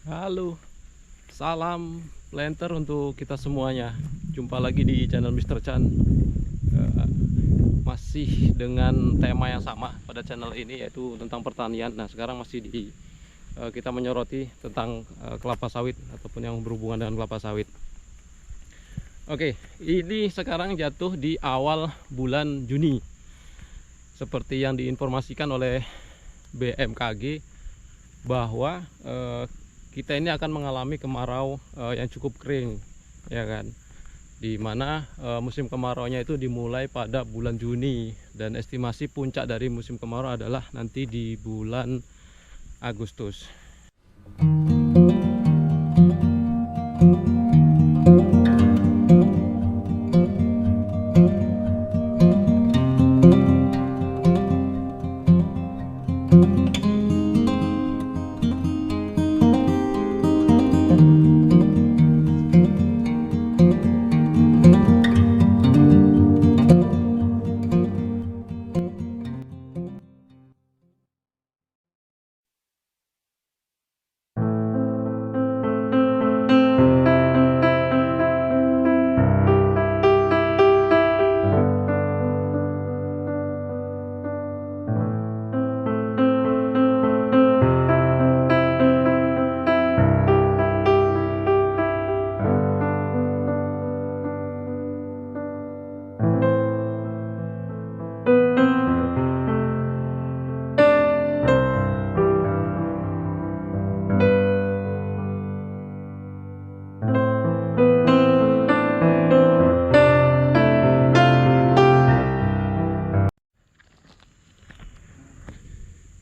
Halo, salam planter untuk kita semuanya. Jumpa lagi di channel Mr. Chan. Eh, Masih dengan tema yang sama pada channel ini, yaitu tentang pertanian. Nah, sekarang masih kita menyoroti tentang kelapa sawit ataupun yang berhubungan dengan kelapa sawit. Oke, ini sekarang jatuh di awal bulan Juni. Seperti yang diinformasikan oleh BMKG bahwa kita ini akan mengalami kemarau yang cukup kering, ya kan, di mana musim kemaraunya itu dimulai pada bulan Juni, dan estimasi puncak dari musim kemarau adalah nanti di bulan Agustus.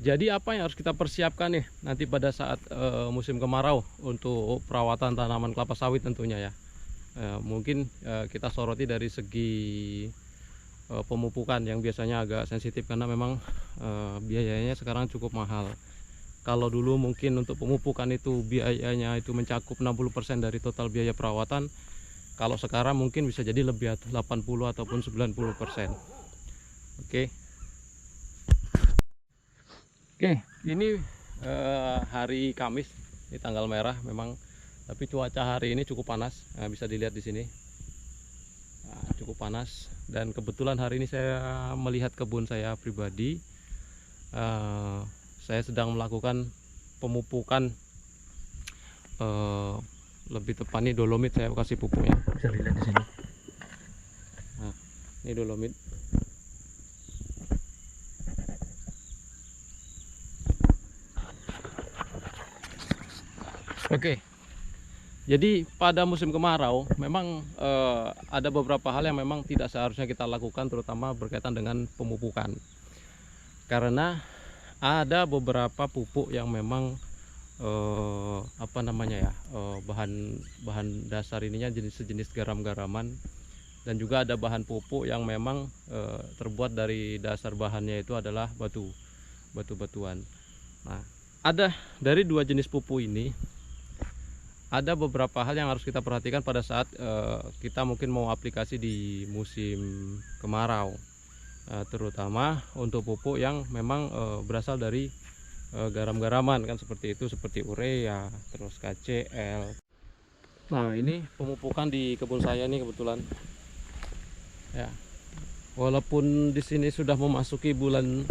Jadi apa yang harus kita persiapkan nih nanti pada saat musim kemarau untuk perawatan tanaman kelapa sawit tentunya ya. Mungkin kita soroti dari segi pemupukan yang biasanya agak sensitif, karena memang biayanya sekarang cukup mahal. Kalau dulu mungkin untuk pemupukan itu biayanya itu mencakup 60% dari total biaya perawatan, kalau sekarang mungkin bisa jadi lebih 80 ataupun 90%. Oke. Oke, ini hari Kamis, ini tanggal merah memang, tapi cuaca hari ini cukup panas. Nah, bisa dilihat di sini. Nah, cukup panas, dan kebetulan hari ini saya melihat kebun saya pribadi. Saya sedang melakukan pemupukan, lebih tepatnya dolomit. Saya kasih pupuknya, bisa dilihat di sini. Nah, ini dolomit. Oke, jadi pada musim kemarau memang ada beberapa hal yang memang tidak seharusnya kita lakukan, terutama berkaitan dengan pemupukan. Karena ada beberapa pupuk yang memang apa namanya ya, bahan dasar ininya sejenis garam-garaman, dan juga ada bahan pupuk yang memang terbuat dari dasar bahannya itu adalah batu-batuan. Nah, ada dari dua jenis pupuk ini, ada beberapa hal yang harus kita perhatikan pada saat kita mungkin mau aplikasi di musim kemarau, terutama untuk pupuk yang memang berasal dari garam-garaman, kan seperti itu, seperti urea, terus KCl. Nah, ini pemupukan di kebun saya nih kebetulan ya, walaupun di sini sudah memasuki bulan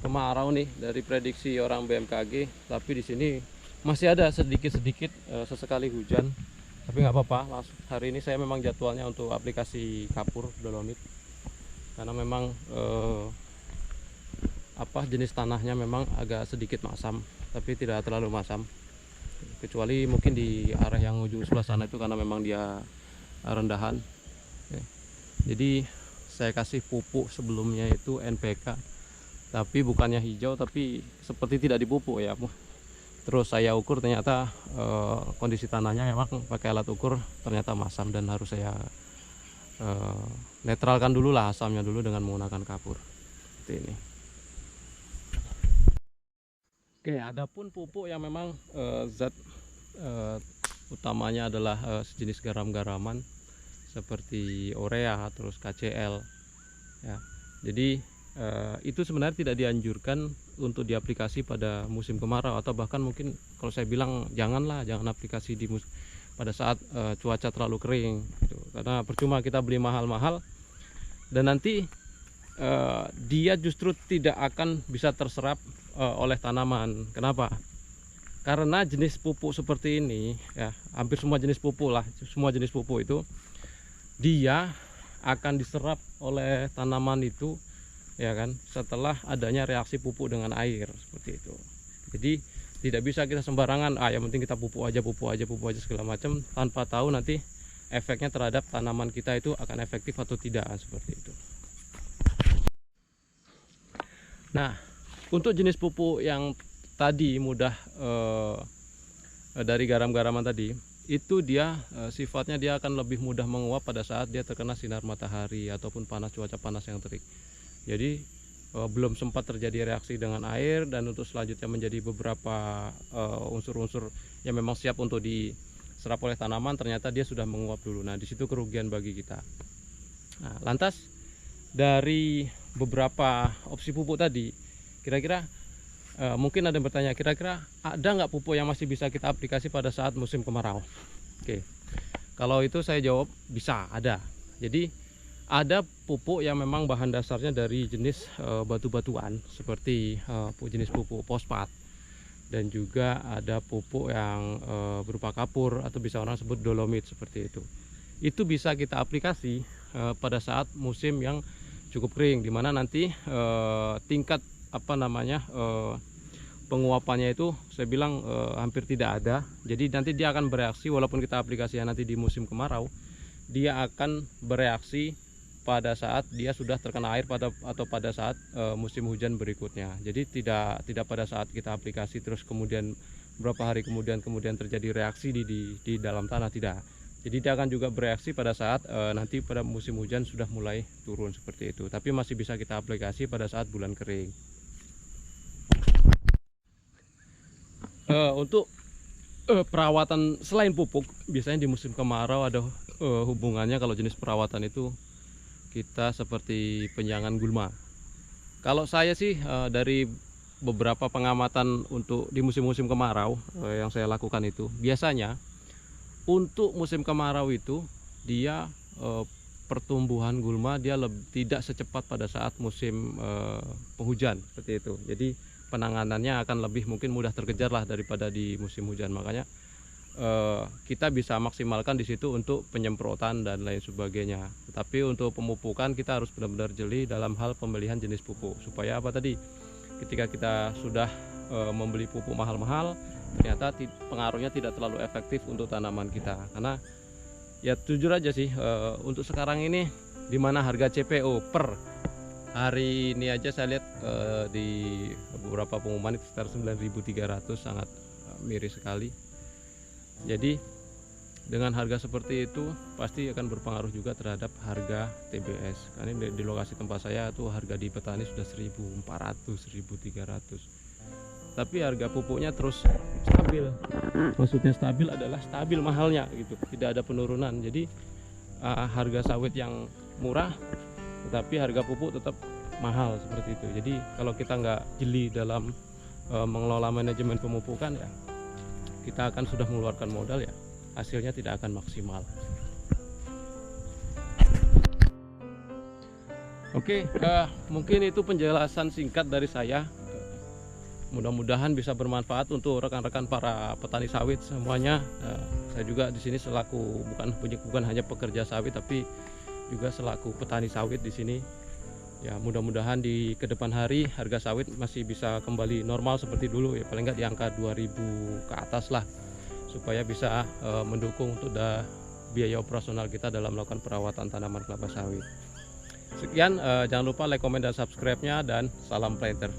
kemarau nih dari prediksi orang BMKG, tapi di sini masih ada sedikit-sedikit sesekali hujan. Tapi nggak apa-apa, hari ini saya memang jadwalnya untuk aplikasi kapur dolomit, karena memang jenis tanahnya memang agak sedikit masam, tapi tidak terlalu masam, kecuali mungkin di arah yang ujung sebelah sana itu, karena memang dia rendahan. Jadi saya kasih pupuk sebelumnya itu NPK, tapi bukannya hijau, tapi seperti tidak dipupuk ya. Terus saya ukur, ternyata kondisi tanahnya memang pakai alat ukur ternyata masam, dan harus saya netralkan dulu lah asamnya dulu dengan menggunakan kapur seperti ini. Oke, adapun pupuk yang memang zat utamanya adalah sejenis garam-garaman seperti urea, terus KCl ya. Jadi itu sebenarnya tidak dianjurkan untuk diaplikasi pada musim kemarau, atau bahkan mungkin kalau saya bilang jangan aplikasi pada saat cuaca terlalu kering gitu. Karena percuma kita beli mahal-mahal dan nanti dia justru tidak akan bisa terserap oleh tanaman. Kenapa? Karena jenis pupuk seperti ini ya, hampir semua jenis pupuk itu dia akan diserap oleh tanaman itu, ya kan, setelah adanya reaksi pupuk dengan air seperti itu. Jadi tidak bisa kita sembarangan yang penting kita pupuk aja segala macam, tanpa tahu nanti efeknya terhadap tanaman kita itu akan efektif atau tidak, seperti itu. Nah, untuk jenis pupuk yang tadi mudah dari garam-garaman tadi, itu dia sifatnya dia akan lebih mudah menguap pada saat dia terkena sinar matahari ataupun cuaca panas yang terik. Jadi belum sempat terjadi reaksi dengan air, dan untuk selanjutnya menjadi beberapa unsur-unsur yang memang siap untuk diserap oleh tanaman, ternyata dia sudah menguap dulu. Nah, di situ kerugian bagi kita. Nah, lantas dari beberapa opsi pupuk tadi, kira-kira mungkin ada yang bertanya, kira-kira ada nggak pupuk yang masih bisa kita aplikasi pada saat musim kemarau? Oke, kalau itu saya jawab bisa, ada. Jadi ada pupuk yang memang bahan dasarnya dari jenis batu-batuan seperti jenis pupuk fosfat, dan juga ada pupuk yang berupa kapur atau bisa orang sebut dolomit seperti itu. Itu bisa kita aplikasi pada saat musim yang cukup kering, dimana nanti tingkat penguapannya itu saya bilang hampir tidak ada. Jadi nanti dia akan bereaksi, walaupun kita aplikasinya nanti di musim kemarau, dia akan bereaksi pada saat dia sudah terkena air atau pada saat musim hujan berikutnya. Jadi tidak pada saat kita aplikasi terus kemudian beberapa hari kemudian terjadi reaksi di dalam tanah, tidak. Jadi dia akan juga bereaksi pada saat nanti pada musim hujan sudah mulai turun seperti itu. Tapi masih bisa kita aplikasi pada saat bulan kering. Untuk perawatan selain pupuk, biasanya di musim kemarau ada hubungannya. Kalau jenis perawatan itu kita seperti penyangan gulma. Kalau saya sih dari beberapa pengamatan untuk di musim-musim kemarau yang saya lakukan itu, biasanya untuk musim kemarau itu dia pertumbuhan gulma dia tidak secepat pada saat musim penghujan seperti itu. Jadi penanganannya akan lebih mungkin mudah terkejar lah daripada di musim hujan. Makanya kita bisa maksimalkan di situ untuk penyemprotan dan lain sebagainya. Tetapi untuk pemupukan kita harus benar-benar jeli dalam hal pemilihan jenis pupuk, supaya apa tadi, ketika kita sudah membeli pupuk mahal-mahal, ternyata pengaruhnya tidak terlalu efektif untuk tanaman kita. Karena ya jujur aja sih, untuk sekarang ini di mana harga CPO per hari ini aja saya lihat di beberapa pengumuman itu sekitar 9.300, sangat miris sekali. Jadi dengan harga seperti itu pasti akan berpengaruh juga terhadap harga TBS. Karena di lokasi tempat saya tuh harga di petani sudah 1.400, 1.300. Tapi harga pupuknya terus stabil. Maksudnya stabil adalah stabil mahalnya gitu, tidak ada penurunan. Jadi harga sawit yang murah, tetapi harga pupuk tetap mahal seperti itu. Jadi kalau kita nggak jeli dalam mengelola manajemen pemupukan, ya kita akan sudah mengeluarkan modal, ya hasilnya tidak akan maksimal. Oke, mungkin itu penjelasan singkat dari saya. Mudah-mudahan bisa bermanfaat untuk rekan-rekan para petani sawit semuanya. Saya juga di sini selaku bukan hanya pekerja sawit, tapi juga selaku petani sawit di sini. Ya, mudah-mudahan di kedepan hari harga sawit masih bisa kembali normal seperti dulu, ya paling nggak di angka 2.000 ke atas lah, supaya bisa mendukung untuk biaya operasional kita dalam melakukan perawatan tanaman kelapa sawit. Sekian, jangan lupa like, komen, dan subscribe-nya, dan salam planter.